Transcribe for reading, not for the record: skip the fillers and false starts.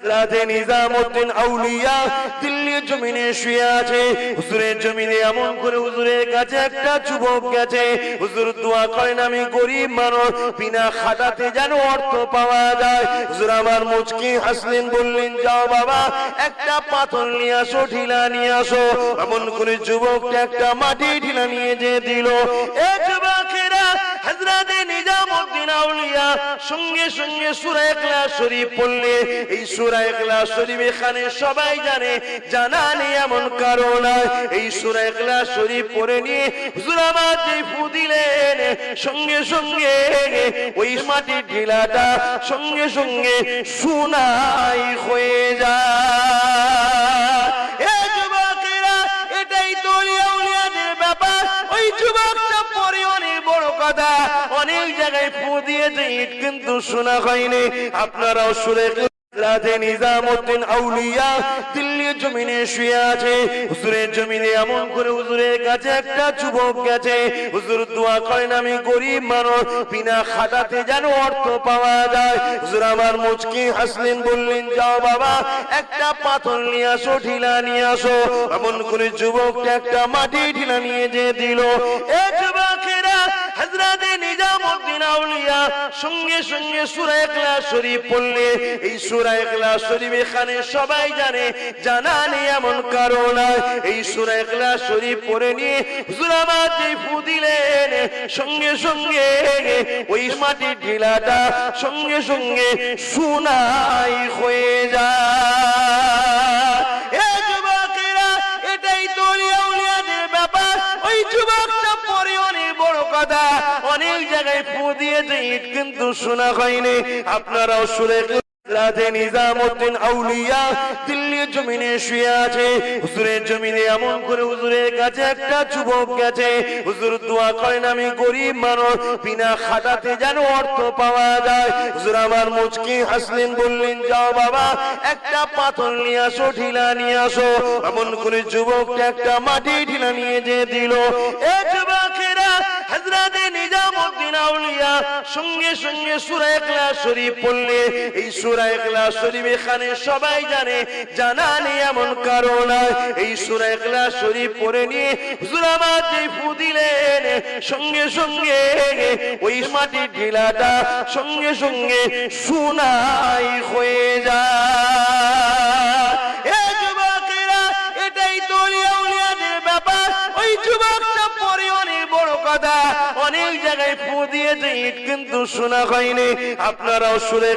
রাতে নিজামউদ্দিন আউলিয়া দিল্লির জমিনে শুয়ে আছে। হুজুরের জমিনে এমন করে হুজুরের কাছে একটা যুবক গেছে। হুজুর দোয়া করেন আমি গরিব মানুষ, বিনা খাটাতে যেন অর্থ পাওয়া যায়। হুজুর আমার মুচকি হাসলেন, বললেন যাও বাবা একটা পাথর নিয়ে আসো, ঢিলা নিয়ে আসো। এমন করে যুবকটা একটা মাটি ঢিলা নিয়ে যে দিল। এ যুবকেরা হযরতে নিজামউদ্দিন আউলিয়া সঙ্গে সঙ্গে সূরা ইখলাস শরীফ পড়লে। এই সূরা ইখলাস শরীফ এখানে সবাই জানে, জানা নেই এমন কারণ নয়। এই সূরা ইখলাস শরীফ পড়ে নিয়ে হুজুর আমার যে ফু দিলেন, সঙ্গে সঙ্গে ওই মাটির ঢিলাটা সঙ্গে সঙ্গে সোনাই হয়ে যায়। এ যুবকেরা এটাই তো আউলিয়াদের ব্যাপার। ওই যুবকটা পরে অনেক বড় কথা, অনেক জায়গায় ফু দিয়েছে, ইট কিন্তু শোনা হয়নি। আপনারাও শুনে রাতে নিজামউদ্দিন আউলিয়া দিল্লির জমিনে শুয়ে আছে। হুজুরের জমিনে এমন করে হুজুরের কাছে একটা যুবক গেছে। হুজুর দোয়া করেন আমি গরিব মানুষ, বিনা খাটাতে যেন অর্থ পাওয়া যায়। হুজুর আমার মুচকি হাসলেন, বললেন যাও বাবা একটা পাথর নিয়ে আসো, ঢিলা নিয়ে আসো। এমন করে যুবকটা একটা মাটি ঢিলা নিয়ে যে দিল। এ যুবকেরা হযরতে নিজামউদ্দিন আউলিয়া সঙ্গে সঙ্গে সূরা ইখলাস শরীফ পড়লে। এই সূরা ইখলাস শরীফ এখানে সবাই জানে, জানা নেই এমন কারণ নয়। এই সূরা ইখলাস শরীফ পড়ে নিয়ে হুজুর আমার যে ফু দিলেন, সঙ্গে সঙ্গে ওই মাটির ঢিলাটা সঙ্গে সঙ্গে সোনাই হয়ে যায়। এ যুবকেরা এটাই তো আউলিয়াদের ব্যাপার। ওই যুবকটা পরে অনেক বড় কথা, অনেক জায়গায় ফু দিয়েছে, ইট কিন্তু শোনা হয়নি। আপনারাও শুনে রাতে নিজামউদ্দিন আউলিয়া দিল্লির জমিনে শুয়ে আছে। হুজুরের জমিনে এমন করে হুজুরের কাছে একটা যুবক গেছে। হুজুর দোয়া করেন আমি গরিব মানুষ, বিনা খাটাতে যেন অর্থ পাওয়া যায়। হুজুর আমার মুচকি হাসলেন, বললেন যাও বাবা একটা পাথর নিয়ে আসো, ঢিলা নিয়ে আসো। এমন করে যুবকটা একটা মাটি ঢিলা নিয়ে যে দিল। এ যুবকেরা হযরতে নিজামউদ্দিন আউলিয়া সঙ্গে সঙ্গে সূরা ইখলাস শরীফ পড়লে। এই সূরা ইখলাস শরীফ এখানে সবাই জানে, জানা নেই এমন কারণ নয়। এই সূরা ইখলাস শরীফ পড়ে নিয়ে হুজুর আমার যে ফু দিলেন, সঙ্গে সঙ্গে ওই মাটির ঢিলাটা সঙ্গে সঙ্গে সোনাই হয়ে যায়। এ যুবকেরা এটাই তো আউলিয়াদের ব্যাপার। ওই যুবকটা পরে অনেক বড় কথা, অনেক জায়গায় ফু দিয়েছে, ইট কিন্তু শোনা হয়নি। আপনারাও শুনে